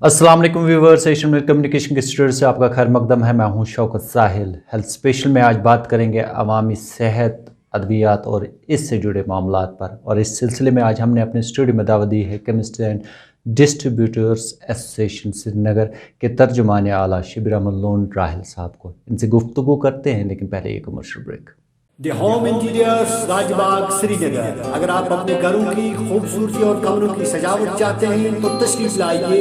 अस्सलाम वालेकुम viewers, Asian मिल communication के स्टूडियो से आपका खैर मकदम है। मैं हूं शौकत साहिल। हेल्थ स्पेशल में आज बात करेंगे अवामी सेहत, अद्वियात और इससे जुड़े मामलात पर। और इस सिलसिले में आज हमने अपने स्टूडियो में दावत दी है chemist and distributors association Srinagar के तर्जुमान आला शबीर अहमद लोन राहिल साहब को। इनसे गुफ्तगू करते हैं, लेकिन पहले ये commercial break. The home interiors Rajbagh Srinagar. अगर आप अपने घरों की खूबसूरती और कमरों की सजावट चाहते हैं तो तशरीफ लाइए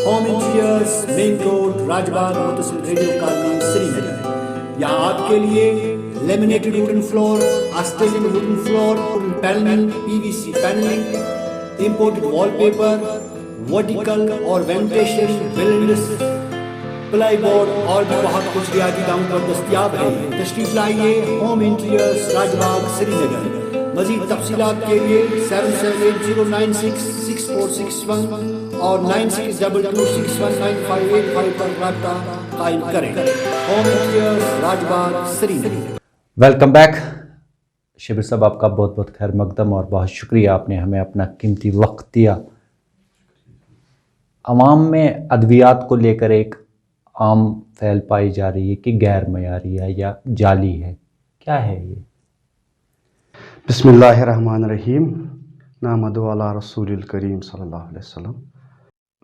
Home Interiors, main road, Rajbagh, मुतसिल रेडियो कॉलोनी, श्रीनगर। यहाँ आपके लिए laminated wooden floor, Australian wooden floor, panelling, PVC panelling, imported wallpaper, vertical और वेंटिलेशन, विंडोज, प्लाई बोर्ड और भी बहुत कुछ रियायती दामों पर दस्तयाब है। तशरीफ लाइए होम इंटीरियर्स राजबाग श्रीनगर। मजीद तफसीलात के लिए 7780966461 और 9622619585 पर राब्ता कायम करें। Home interiors Rajbagh Srinagar. Welcome back Shabir साहब, आपका बहुत बहुत खैर मकदम और बहुत शुक्रिया, आपने हमें अपना कीमती वक्त दिया। अवाम में अद्वियात को लेकर एक आम फैल पाई जा रही है कि गैर मयारी है या जाली है, क्या है ये? बिस्मिल्लाहिर्रहमानिर्रहीम। नामदु अला रसूलिल करीम सल्लल्लाहु अलैहि वसल्लम।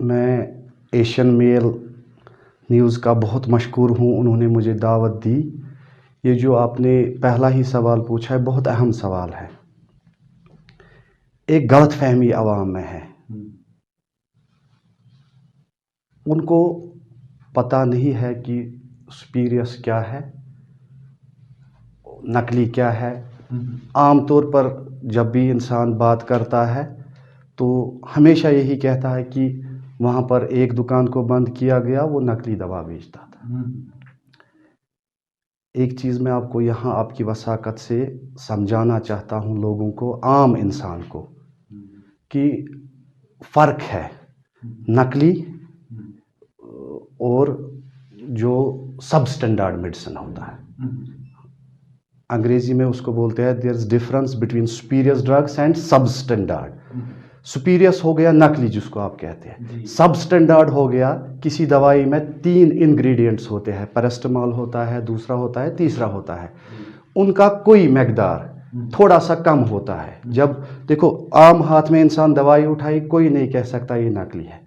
मैं एशियन मेल न्यूज़ का बहुत मशकूर हूँ, उन्होंने मुझे दावत दी। ये जो आपने पहला ही सवाल पूछा है बहुत अहम सवाल है। एक गलत फहमी आवाम में है, उनको पता नहीं है कि स्पीरियस क्या है, नकली क्या है। आम तौर पर जब भी इंसान बात करता है तो हमेशा यही कहता है कि वहाँ पर एक दुकान को बंद किया गया, वो नकली दवा बेचता था। एक चीज़ मैं आपको यहाँ आपकी वसाकत से समझाना चाहता हूँ लोगों को, आम इंसान को, कि फ़र्क है नकली और जो सब स्टैंडर्ड मेडिसिन होता है। अंग्रेजी में उसको बोलते हैं there is difference between spurious drugs and substandard. Spurious हो गया नकली जिसको आप कहते हैं, सब स्टैंडर्ड हो गया किसी दवाई में 3 इंग्रेडिएंट्स होते हैं, पैरास्टामोल होता है, दूसरा होता है, तीसरा होता है। उनका कोई मकदार थोड़ा सा कम होता है। जब देखो आम हाथ में इंसान दवाई उठाई, कोई नहीं कह सकता ये नकली है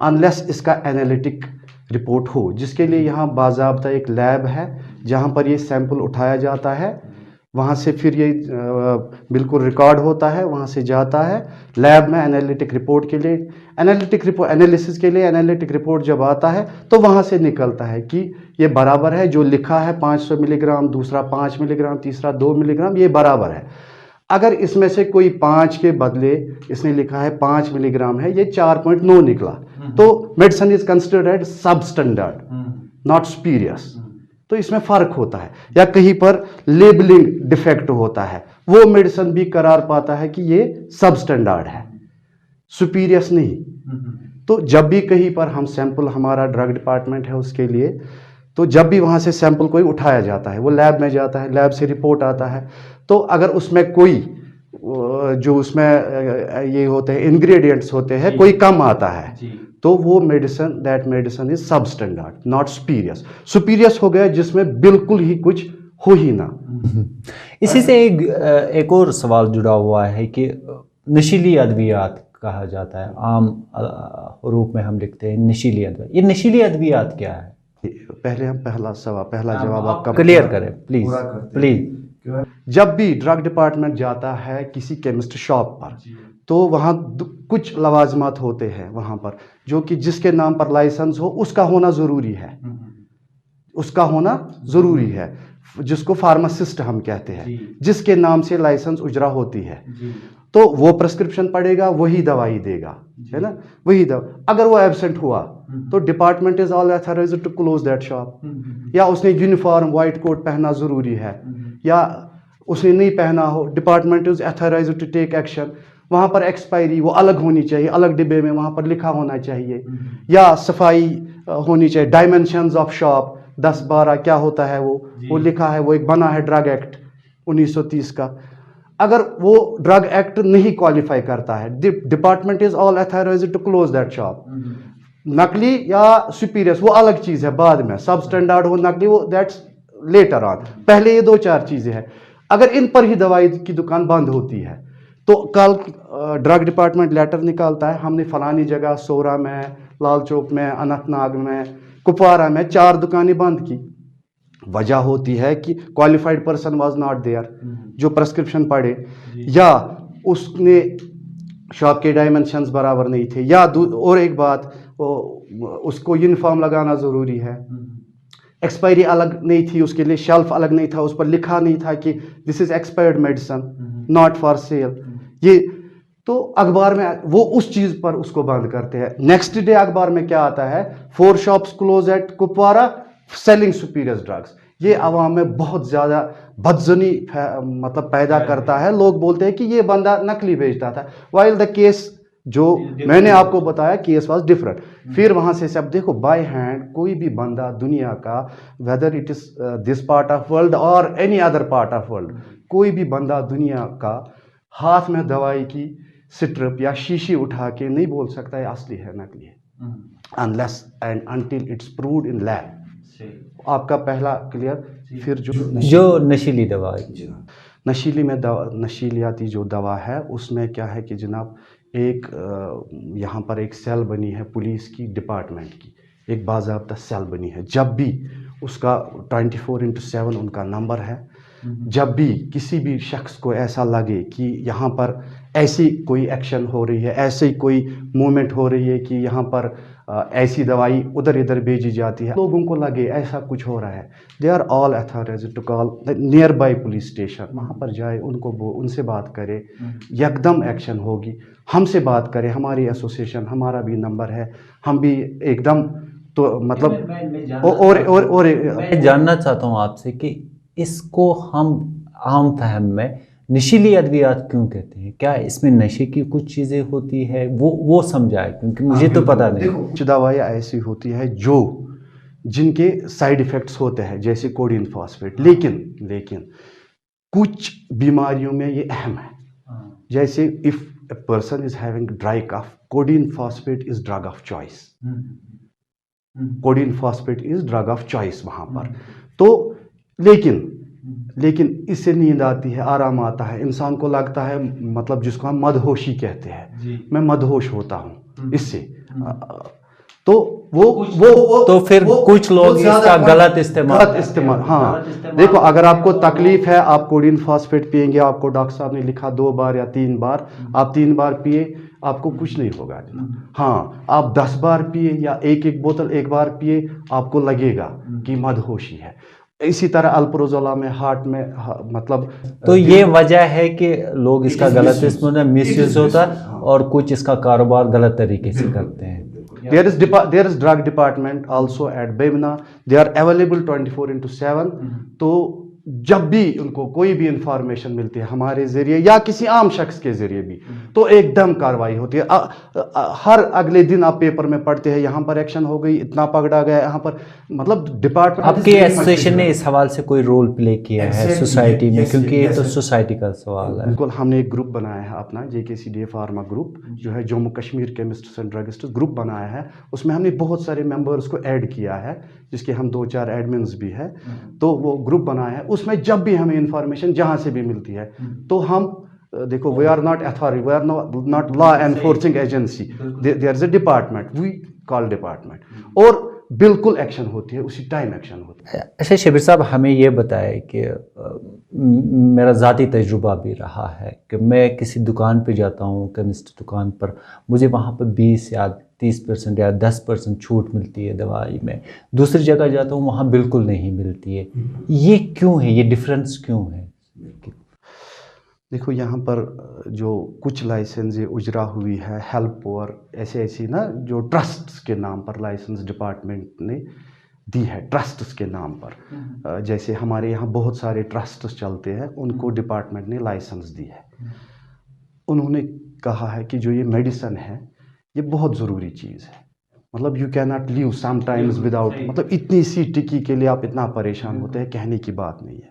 अनलेस इसका एनालिटिक रिपोर्ट हो, जिसके लिए यहाँ बाज़ाब्ता एक लैब है जहाँ पर ये सैंपल उठाया जाता है। वहाँ से फिर ये बिल्कुल रिकॉर्ड होता है, वहाँ से जाता है लैब में एनालिटिक रिपोर्ट के लिए। एनालिसिस के लिए एनालिटिक रिपोर्ट जब आता है तो वहाँ से निकलता है कि ये बराबर है, जो लिखा है 500 मिलीग्राम, दूसरा 5 मिलीग्राम, तीसरा 2 मिलीग्राम, ये बराबर है। अगर इसमें से कोई 5 के बदले इसने लिखा है 5 मिलीग्राम है, ये 4.9 निकला, तो मेडिसिन इज कंसिडर्ड सब स्टैंडर्ड, नॉट सुपीरियस। तो इसमें फ़र्क होता है। या कहीं पर लेबलिंग डिफेक्ट होता है, वो मेडिसिन भी करार पाता है कि ये सब स्टैंडर्ड है, सुपीरियस नहीं। तो जब भी कहीं पर हम सैंपल, हमारा ड्रग डिपार्टमेंट है उसके लिए, तो जब भी वहाँ से सैंपल कोई उठाया जाता है, वो लैब में जाता है, लैब से रिपोर्ट आता है, तो अगर उसमें कोई जो उसमें ये होते हैं इंग्रेडिएंट्स होते हैं, कोई कम आता है, तो वो मेडिसिन, दैट मेडिसिन इज सब स्टैंडर्ड, नॉट सुपीरियस। सुपीरियस हो गया जिसमें बिल्कुल ही कुछ हो ही ना। इसी से एक और सवाल जुड़ा हुआ है कि नशीली अद्वियात कहा जाता है, आम रूप में हम लिखते हैं नशीली अद्वियात। ये नशीली अद्वियात क्या है? पहले हम पहला जवाब आपका क्लियर करें प्लीज प्लीज। जब भी ड्रग डिपार्टमेंट जाता है किसी केमिस्ट शॉप पर, तो वहाँ कुछ लवाजमात होते हैं वहाँ पर, जो कि जिसके नाम पर लाइसेंस हो उसका होना ज़रूरी है, उसका होना ज़रूरी है, जिसको फार्मासिस्ट हम कहते हैं, जिसके नाम से लाइसेंस उजरा होती है। तो वो प्रिस्क्रिप्शन पड़ेगा, वही दवाई देगा, है ना, वही दवा। अगर वो एब्सेंट हुआ तो department is all authorised to close that shop. या उसने यूनिफॉर्म वाइट कोट पहनना ज़रूरी है, या उसने नहीं पहना हो, department is authorised to take action. वहाँ पर एक्सपायरी वो अलग होनी चाहिए, अलग डिब्बे में वहाँ पर लिखा होना चाहिए, या सफाई होनी चाहिए, डायमेंशंस ऑफ शॉप 10-12 क्या होता है वो लिखा है, वो एक बना है ड्रग एक्ट 1930 का। अगर वो ड्रग एक्ट नहीं क्वालिफाई करता है, department is all authorised to close that shop. नकली या सुपीरियस वो अलग चीज़ है, बाद में सब स्टैंडर्ड हो नकली वो दैट्स लेटर ऑन, पहले ये दो चार चीज़ें हैं। अगर इन पर ही दवाई की दुकान बंद होती है तो कल ड्रग डिपार्टमेंट लेटर निकालता है, हमने फलानी जगह सोरा में, लाल चौक में, अनंतनाग में, कुपवारा में 4 दुकानें बंद की। वजह होती है कि qualified person was not there, जो प्रेस्क्रिप्शन पढ़े, या उसने शॉप के डायमेंशंस बराबर नहीं थे, या और एक बात उसको यूनिफॉर्म लगाना ज़रूरी है, एक्सपायरी अलग नहीं थी, उसके लिए शेल्फ अलग नहीं था, उस पर लिखा नहीं था कि this is expired medicine not for sale. ये तो अखबार में वो उस चीज़ पर उसको बंद करते हैं। नेक्स्ट डे अखबार में क्या आता है, 4 shops close at Kupwara selling spurious drugs. ये आवाम में बहुत ज़्यादा बदजुनी मतलब पैदा करता है। लोग बोलते हैं कि ये बंदा नकली बेचता था, वाइल द केस जो मैंने आपको बताया केस वाज डिफरेंट। फिर वहाँ से सब देखो बाय हैंड कोई भी बंदा दुनिया का, whether it is this part of world और any other part of world, कोई भी बंदा दुनिया का हाथ में दवाई की स्ट्रिप या शीशी उठा के नहीं बोल सकता है असली है नकली है, unless and until it's proved in lab. आपका पहला क्लियर। फिर जो नशीली दवा, नशीली में नशीलियाती जो दवा है उसमें क्या है कि जनाब एक यहाँ पर एक सेल बनी है पुलिस की डिपार्टमेंट की, एक बाज़ाब्ता सेल बनी है। जब भी उसका 24/7 उनका नंबर है, जब भी किसी भी शख्स को ऐसा लगे कि यहाँ पर ऐसी कोई एक्शन हो रही है, ऐसी कोई मूवमेंट हो रही है कि यहाँ पर ऐसी दवाई उधर इधर भेजी जाती है, लोगों को लगे ऐसा कुछ हो रहा है, they are all authorities to call nearby police station, वहाँ पर जाए, उनको उनसे बात करे, यकदम एक्शन होगी। हमसे बात करें, हमारी एसोसिएशन, हमारा भी नंबर है, हम भी एकदम तो मतलब मैं जानना चाहता हूँ आपसे कि इसको हम आम फहम में नशीली अद्वियात क्यों कहते हैं? क्या इसमें नशे की कुछ चीज़ें होती है, वो समझाए, क्योंकि मुझे तो पता नहीं। कुछ दवाइयाँ ऐसी होती है जो जिनके साइड इफ़ेक्ट्स होते हैं, जैसे कोडीन फॉस्फेट, लेकिन कुछ बीमारियों में ये अहम है। जैसे if a person is having dry cough, codeine phosphate is drug of choice. codeine phosphate is drug of choice वहाँ पर। तो लेकिन इससे नींद आती है, आराम आता है, इंसान को लगता है, मतलब जिसको हम मदहोशी कहते हैं, मैं मदहोश होता हूँ इससे। तो वो फिर कुछ लोग इसका गलत इस्तेमाल। हाँ, देखो अगर आपको तकलीफ है, आप कोडीन फॉस्फेट पिएंगे, आपको डॉक्टर साहब ने लिखा 2 बार या 3 बार, आप 3 बार पिए, आपको कुछ नहीं होगा। हाँ, आप 10 बार पिए या एक बोतल एक बार पिए, आपको लगेगा कि मदहोशी है। इसी तरह अल्प्रोजोला में हार्ट में मतलब तो ये वजह है कि लोग इसका गलत इस्तेमाल, मिसयूज होता है और कुछ इसका कारोबार गलत तरीके से करते हैं। There is drug department also at Bemna. They are available 24/7. तो जब भी उनको कोई भी इंफॉर्मेशन मिलती है हमारे ज़रिए या किसी आम शख्स के ज़रिए भी, तो एकदम कार्रवाई होती है। हर अगले दिन आप पेपर में पढ़ते हैं, यहाँ पर एक्शन हो गई, इतना पकड़ा गया, यहाँ पर मतलब डिपार्टमेंट। आपकी एसोसिएशन ने इस हवाले से कोई रोल प्ले किया है सोसाइटी में, क्योंकि ये तो सोसाइटी का सवाल है। बिल्कुल, हमने एक ग्रुप बनाया है अपना, JKCDA फार्मा ग्रुप, जो है Jammu Kashmir chemists and druggists group बनाया है। उसमें हमने बहुत सारे मेंबर्स को ऐड किया है, जिसके हम 2-4 एडमिन्स भी है। तो वो ग्रुप बनाया है, उसमें जब भी हमें इंफॉर्मेशन जहाँ से भी मिलती है, तो हम देखो, we are not authority, we are not law enforcing agency, there is a department, we call department, और बिल्कुल एक्शन होती है, उसी टाइम एक्शन होती है। अच्छा शबीर साहब, हमें ये बताएं कि मेरा ज़ाती तजुर्बा भी रहा है कि मैं किसी दुकान पे जाता हूँ, केमिस्ट दुकान पर, मुझे वहाँ पर 20 या 30% या 10% छूट मिलती है दवाई में। दूसरी जगह जाता हूँ, वहाँ बिल्कुल नहीं मिलती है। ये क्यों है? ये डिफरेंस क्यों है? देखो, यहाँ पर जो कुछ लाइसेंस उजरा हुई है, हेल्प और ऐसी ना जो ट्रस्ट्स के नाम पर लाइसेंस डिपार्टमेंट ने दी है, ट्रस्ट्स के नाम पर। जैसे हमारे यहाँ बहुत सारे ट्रस्ट्स चलते हैं, उनको डिपार्टमेंट ने लाइसेंस दी है। उन्होंने कहा है कि जो ये मेडिसिन है, ये बहुत ज़रूरी चीज़ है, मतलब you can not live sometimes without, मतलब इतनी सी टिक्की के लिए आप इतना परेशान होते हैं, कहने की बात नहीं है।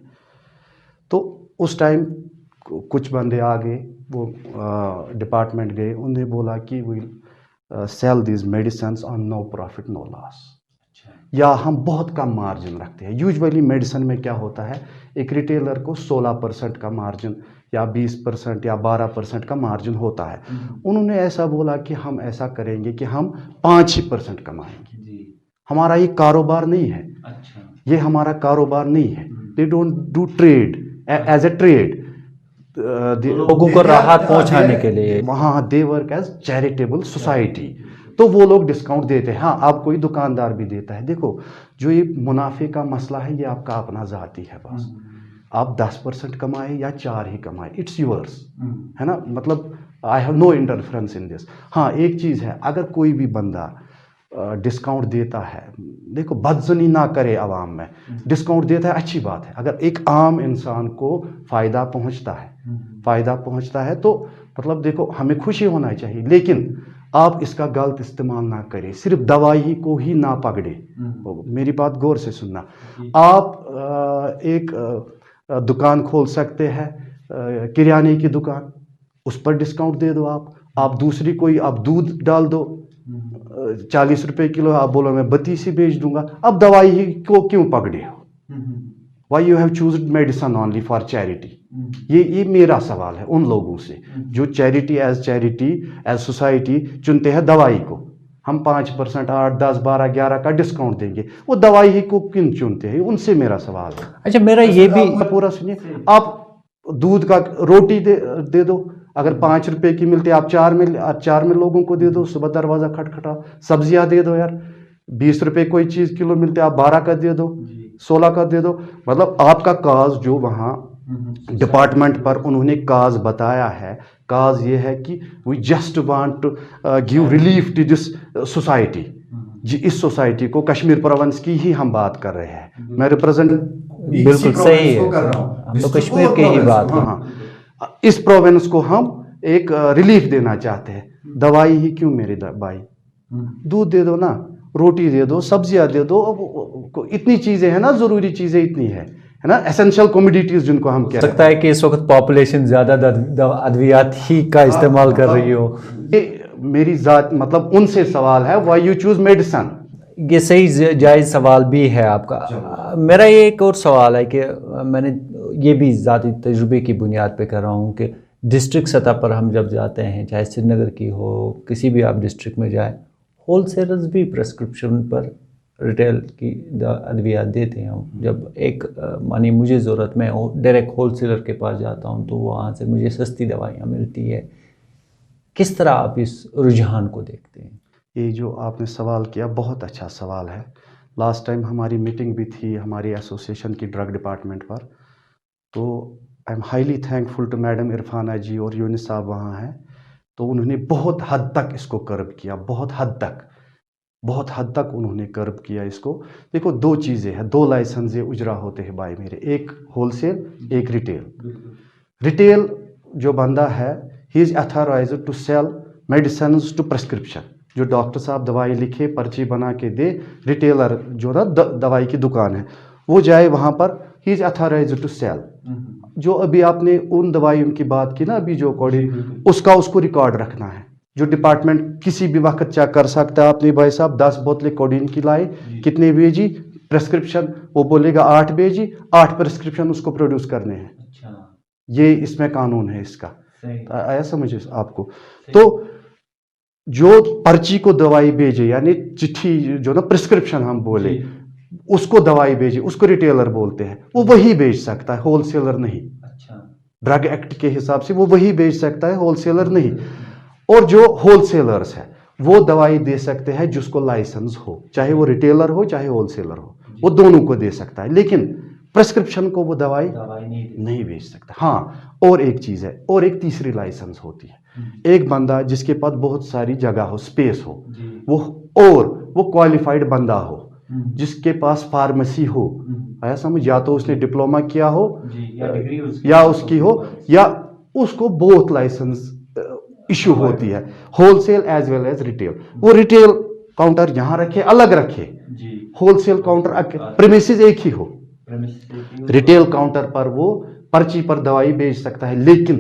तो उस टाइम कुछ बंदे आ गए, वो डिपार्टमेंट गए, उन्हें बोला कि sell these medicines on no profit no loss, یا ہم بہت کم مارجن رکھتے ہیں. یوزولی میڈیسن میں کیا ہوتا ہے, ایک ریٹیلر کو 16% کا مارجن یا 20% یا 12% کا مارجن ہوتا ہے. انہوں نے ایسا بولا کہ ہم ایسا کریں گے کہ ہم 5% کمائیں گے. ہمارا یہ کاروبار نہیں ہے, یہ ہمارا کاروبار نہیں ہے. they don't do trade as a trade. لوگوں کو راحت پہنچانے کے لیے وہاں they work as charitable society. تو وہ لوگ ڈسکاؤنٹ دیتے ہیں. ہاں, آپ کوئی دکاندار بھی دیتا ہے. دیکھو جو یہ منافع کا مسئلہ ہے یہ آپ کا اپنا ذاتی ہے. بس آپ 10% کمائے یا 4 ہی کمائے, اٹس یورس, ہے نا. مطلب آئی ہیو نو انٹرفیرنس ان دس. ہاں ایک چیز ہے, اگر کوئی بھی بندہ ڈسکاؤنٹ دیتا ہے, دیکھو بدزنی نہ کرے عوام میں, ڈسکاؤنٹ دیتا ہے اچھی بات ہے. اگر ایک عام انسان کو فائدہ پہنچتا ہے تو مطلب دیکھو ہمیں خوشی ہونا چاہیے. لیکن آپ اس کا غلط استعمال نہ کریں, صرف دوائی کو ہی نہ پکڑے. میری بات غور سے سننا. آپ ایک دکان کھول سکتے ہیں, کریانے کی دکان, اس پر ڈسکاؤنٹ دے دو. آپ دوسری کوئی آپ دودھ ڈال دو 40 روپے کلو, آپ بولو میں 32 ہی بیچ دوں گا. اب دوائی ہی کو کیوں پکڑے ہو؟ Why you have chosed medicine only for charity. یہ میرا سوال ہے ان لوگوں سے جو چیریٹی ایز سوسائٹی چنتے ہیں دوائی کو. ہم 5%, 8, 10, 12, 11 کا ڈسکاؤنٹ دیں گے, وہ دوائی ہی کو کیوں چنتے ہیں؟ ان سے میرا سوال ہے. اچھا میرا یہ بھی پورا سنیے. آپ دودھ کا روٹی دے دو, اگر 5 روپے کی ملتی آپ 4 میں لوگوں کو دے دو. صبح دروازہ کھٹکھٹاؤ. سبزیاں دے دو یار, 20 روپے کوئی چیز کلو ملتے آپ 12 کا دے دو, 16 کا دے دو. مطلب آپ کا کاز جو وہاں ڈپارٹمنٹ پر انہوں نے کاز بتایا ہے, کاز یہ ہے کہ we just want to give relief to this society. جی اس سوسائٹی کو, کشمیر پروونس کی ہی ہم بات کر رہے ہیں. میں ریپرزینٹ بالکل صحیح ہے, ہم تو کشمیر کے ہی بات. ہاں, اس پروونس کو ہم ایک ریلیف دینا چاہتے ہیں. دوائی ہی کیوں میرے بھائی؟ دودھ دے دو نا, روٹی دے دو, سبزیاں دے دو. اتنی چیزیں ہیں نا, ضروری چیزیں اتنی ہے نا, ایسینشل کموڈیٹیز جن کو ہم کہتے ہیں. سکتا ہے کہ اس وقت پاپولیشن زیادہ ادویات ہی کا استعمال کر رہی ہو. یہ میری ذات مطلب ان سے سوال ہے, وائی یو چوز میڈیسن. یہ صحیح جائز سوال بھی ہے آپ کا. میرا یہ ایک اور سوال ہے کہ میں نے یہ بھی ذاتی تجربے کی بنیاد پہ کر رہا ہوں کہ ڈسٹرکٹ سطح پر ہم جب جاتے ہیں, چاہے سری نگر کی ہو, کسی بھی آپ ڈسٹرکٹ میں جائیں, ہول سیلرز بھی پرسکرپشن پر ریٹیل کی ادویات دیتے ہیں. جب ایک مانی مجھے ضرورت میں ڈائریکٹ ہول سیلر کے پاس جاتا ہوں تو وہاں سے مجھے سستی دوائیاں ملتی ہے. کس طرح آپ اس رجحان کو دیکھتے ہیں؟ یہ جو آپ نے سوال کیا بہت اچھا سوال ہے. لاسٹ ٹائم ہماری میٹنگ بھی تھی ہماری ایسوسیشن کی ڈرگ ڈپارٹمنٹ پر, تو I am highly thankful to madam Irfana ji اور یونس صاحب وہاں ہیں. تو انہوں نے بہت حد تک اس کو کرب کیا, بہت حد تک انہوں نے کرب کیا اس کو. دیکھو 2 چیزیں ہیں, 2 لائسنس اجرا ہوتے ہیں بھائی میرے, ایک ہول سیل ایک ریٹیل. ریٹیل جو بندہ ہے he is authorized to sell medicines to prescription. جو ڈاکٹر صاحب دوائی لکھے پرچی بنا کے دے, ریٹیلر جو نا دوائی کی دکان ہے وہ جائے وہاں پر, ہی از اتھرائزڈ ٹو سیل. جو ابھی آپ نے ان دوائیوں کی بات کی نا ابھی جو اس کو ریکارڈ رکھنا ہے. جو ڈپارٹمنٹ کسی بھی وقت چیک کر سکتا ہے. آپ نے بھائی صاحب 10 بوتلیں کوڈین کی لائے, کتنے بیجی پرسکرپشن, وہ بولے گا 8 بیجی, 8 پرسکرپشن اس کو پروڈیوس کرنے ہیں. یہ اس میں قانون ہے اس کا, آیا سمجھے آپ کو؟ تو جو پرچی کو دوائی بھیجے یعنی چٹھی جو نا پرسکرپشن ہم بولے, اس کو دوائی بھیجے, اس کو ریٹیلر بولتے ہیں. وہ وہی بیچ سکتا ہے, ہول سیلر نہیں. ڈرگ ایکٹ کے حساب سے وہ وہی بیچ سکتا ہے, ہول سیلر نہیں. اور جو ہول سیلرز ہیں وہ دوائی دے سکتے ہیں جس کو لائسنس ہو, چاہے وہ ریٹیلر ہو چاہے ہول سیلر ہو, وہ دونوں کو دے سکتا ہے. لیکن پرسکرپشن کو وہ دوائی نہیں بیچ سکتا. ہاں اور ایک چیز ہے, اور ایک تیسری لائسنس ہوتی ہے. ایک بندہ جس کے پاس بہت ساری جگہ ہو, اسپیس ہو, وہ کوالیفائڈ بندہ ہو, جس کے پاس فارمیسی ہو, آیا سمجھ, یا تو اس نے ڈپلوما کیا ہو یا اس کی ہو, یا اس کو بوتھ لائسنس ایشو ہوتی ہے, wholesale as well as retail. وہ ریٹیل کاؤنٹر یہاں رکھے, الگ رکھے, ہول سیل کاؤنٹر پریمیسز ایک ہی ہو. ریٹیل کاؤنٹر پر وہ پرچی پر دوائی بیچ سکتا ہے, لیکن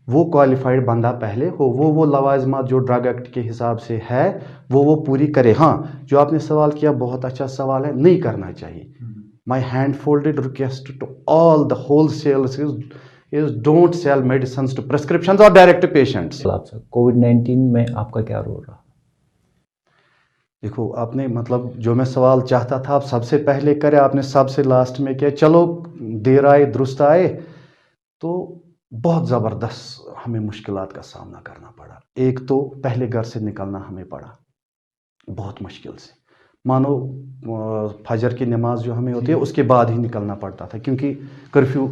वो क्वालिफाइड बंदा पहले हो, वो लवाजमात जो ड्रग एक्ट के हिसाब से है वो पूरी करे. हाँ, जो आपने सवाल किया बहुत अच्छा सवाल है, नहीं करना चाहिए. My hand-folded request to all the wholesalers is don't sell medicines to prescriptions or direct to patients. कोविड-19 में आपका क्या रोल रहा? देखो, आपने मतलब जो मैं सवाल चाहता था आप सबसे पहले करें, आपने सबसे लास्ट में किया. चलो देर आए दुरुस्त आए. तो बहुत ज़बरदस्त हमें मुश्किलात का सामना करना पड़ा. एक तो पहले घर से निकलना हमें पड़ा बहुत मुश्किल से. मानो फजर की नमाज जो हमें होती है उसके बाद ही निकलना पड़ता था क्योंकि कर्फ्यू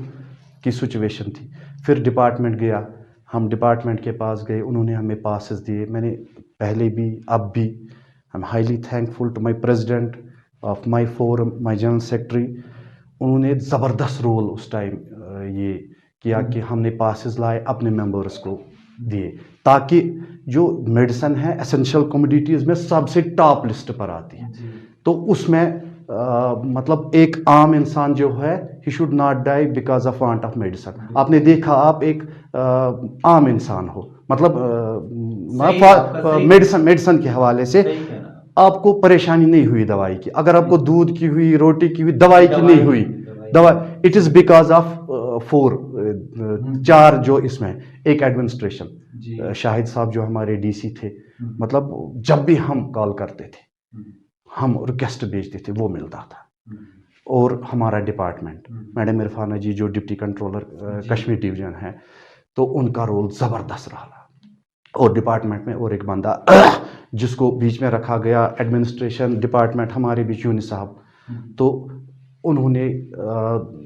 की सिचुएशन थी. फिर डिपार्टमेंट गया, हम डिपार्टमेंट के पास गए, उन्होंने हमें पासेस दिए. मैंने पहले भी अब भी I am highly thankful to my president of my forum, my general secretary. उन्होंने ज़बरदस्त रोल उस टाइम ये किया कि हमने पासेस लाए, अपने मेंबर्स को दिए, ताकि जो मेडिसिन है एसेंशियल कमोडिटीज़ में सबसे टॉप लिस्ट पर आती है. तो उसमें मतलब एक आम इंसान जो है ही should not die because of want of medicine. आपने देखा, आप एक आम इंसान हो, मतलब मेडिसिन के हवाले से आपको परेशानी नहीं हुई दवाई की. अगर आपको दूध की हुई, रोटी की हुई, दवाई की नहीं हुई. दवाई इट इज़ बिकॉज ऑफ 4 जो इसमें एक एडमिनिस्ट्रेशन, शाहिद साहब जो हमारे डीसी थे, मतलब जब भी हम कॉल करते थे, हम रिक्वेस्ट भेजते थे, वो मिलता था. और हमारा डिपार्टमेंट, मैडम इरफाना जी जो डिप्टी कंट्रोलर कश्मीर डिवीजन है, तो उनका रोल ज़बरदस्त रहा. और डिपार्टमेंट में और एक बंदा जिसको बीच में रखा गया, एडमिनिस्ट्रेशन डिपार्टमेंट हमारे बीच यूनिस साहब, तो उन्होंने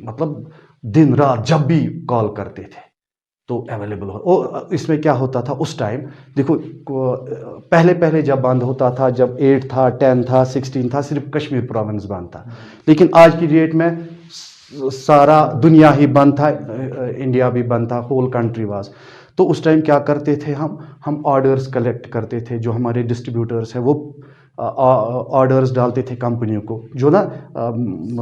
मतलब दिन रात जब भी कॉल करते थे तो अवेलेबल हो. और इसमें क्या होता था उस टाइम, देखो पहले जब बंद होता था, जब 8 था, 10 था, 16 था, सिर्फ कश्मीर प्रोविंस बंद था. लेकिन आज की डेट में सारा दुनिया ही बंद था, इंडिया भी बंद था, होल कंट्री वाज. तो उस टाइम क्या करते थे, हम ऑर्डर्स कलेक्ट करते थे. जो हमारे डिस्ट्रीब्यूटर्स हैं वो ऑर्डर्स डालते थे कंपनियों को, जो ना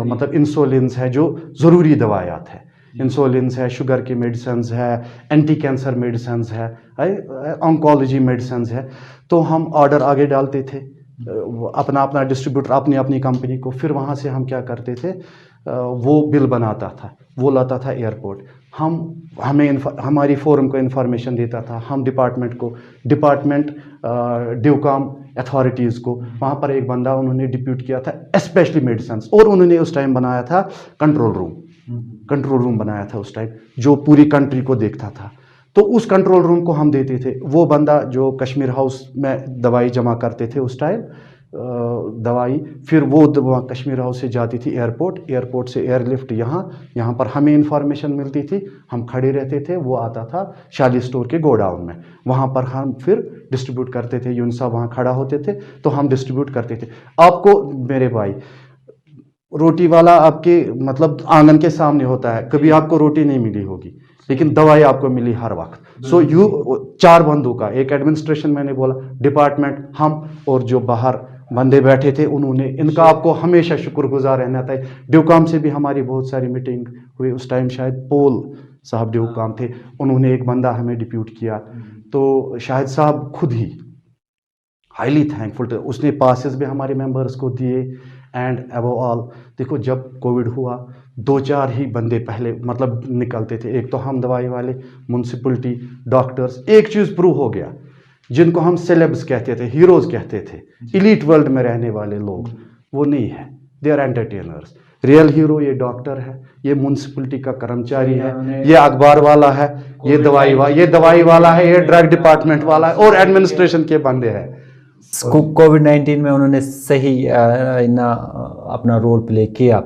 मतलब इंसुलिन्स है, जो ज़रूरी दवायात है, इंसुलिन्स है, शुगर की मेडिसिन्स है, एंटी कैंसर मेडिसिन्स है, ऑन्कोलॉजी मेडिसिन्स है. तो हम ऑर्डर आगे डालते थे, अपना डिस्ट्रीब्यूटर अपनी कंपनी को. फिर वहाँ से हम क्या करते थे, वो बिल बनाता था, वो लाता था एयरपोर्ट. हमें हमारी फोरम को इन्फॉर्मेशन देता था, हम डिपार्टमेंट ड्यूकॉम अथॉरिटीज़ को. वहाँ पर एक बंदा उन्होंने डिप्यूट किया था स्पेशली मेडिसिन, और उन्होंने उस टाइम बनाया था कंट्रोल रूम बनाया था उस टाइम, जो पूरी कंट्री को देखता था. तो उस कंट्रोल रूम को हम देते थे. वो बंदा जो कश्मीर हाउस में दवाई जमा करते थे उस टाइम, दवाई, फिर वो दवा कश्मीर हाउस से जाती थी एयरपोर्ट से एयरलिफ्ट यहाँ पर हमें इंफॉर्मेशन मिलती थी, हम खड़े रहते थे, वो आता था शाली स्टोर के गोडाउन में, वहाँ पर हम फिर डिस्ट्रीब्यूट करते थे. यून साहब वहाँ खड़ा होते थे तो हम डिस्ट्रीब्यूट करते थे. आपको मेरे भाई, रोटी वाला आपके मतलब आंगन के सामने होता है, कभी आपको रोटी नहीं मिली होगी, लेकिन दवाई आपको मिली हर वक्त. सो 4 बंदों का एक एडमिनिस्ट्रेशन, मैंने बोला डिपार्टमेंट, हम और जो बाहर बंदे बैठे थे, उन्होंने इनका आपको हमेशा शुक्रगुजार रहना था. ड्यूकॉम से भी हमारी बहुत सारी मीटिंग हुई. उस टाइम शायद पोल साहब ड्यूकॉम थे, उन्होंने एक बंदा हमें डिप्यूट किया. तो शाहिद साहब खुद ही हाईली थैंकफुल थे, उसने पासेस भी हमारे मेंबर्स को दिए. एंड अबव ऑल, देखो जब कोविड हुआ 2-4 ही बंदे पहले मतलब निकलते थे. एक तो हम दवाई वाले, म्यूनसिपलिटी, डॉक्टर्स. एक चीज़ प्रूव हो गया, जिनको हम सेलेब्स कहते थे, हीरोज़ कहते थे, इलीट वर्ल्ड में रहने वाले लोग, वो नहीं है, they are entertainers. Real hero ये डॉक्टर है, ये म्यूनसिपलिटी का कर्मचारी है, ये अखबार वाला है, ये दवाई वाला है, ये ड्रग डिपार्टमेंट वाला है, और एडमिनिस्ट्रेशन के बंदे हैं. कोविड-19 में उन्होंने सही अपना रोल प्ले किया.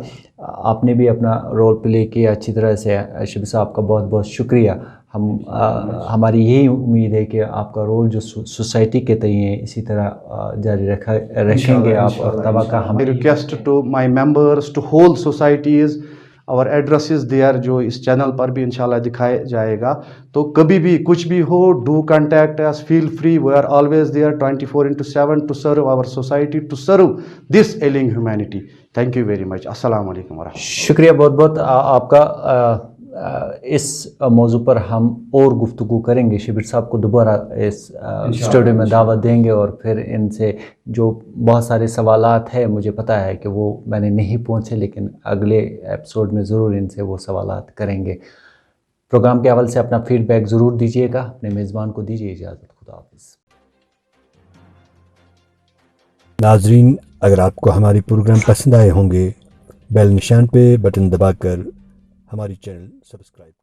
आपने भी अपना रोल प्ले किया अच्छी तरह से. शबीर साहब का बहुत बहुत शुक्रिया. हमारी यही उम्मीद है कि आपका रोल जो सोसाइटी के तय है इसी तरह जारी रखेंगे आप. और दवा का हम request to my members, to whole societies, और एड्रेसेस देयर जो इस चैनल पर भी इंशाल्लाह दिखाया जाएगा. तो कभी भी कुछ भी हो, do contact us, feel free, we are always there 24/7 to serve our society, to serve this ailing humanity. Thank you very much. अस्सलाम वालेकुम. शुक्रिया बहुत बहुत आपका. اس موضوع پر ہم اور گفتگو کریں گے. شبیر صاحب کو دوبارہ اس اسٹوڈیو میں دعوت دیں گے اور پھر ان سے جو بہت سارے سوالات ہیں مجھے پتہ ہے کہ وہ میں نے نہیں پوچھے لیکن اگلے ایپیسوڈ میں ضرور ان سے وہ سوالات کریں گے. پروگرام کے حوالے سے اپنا فیڈ بیک ضرور دیجیے گا. اپنے میزبان کو دیجیے اجازت. خدا حافظ. ناظرین، اگر آپ کو ہماری پروگرام پسند آئے ہوں گے بیل نشان پہ بٹن دبا کر ہماری چینل سبسکرائب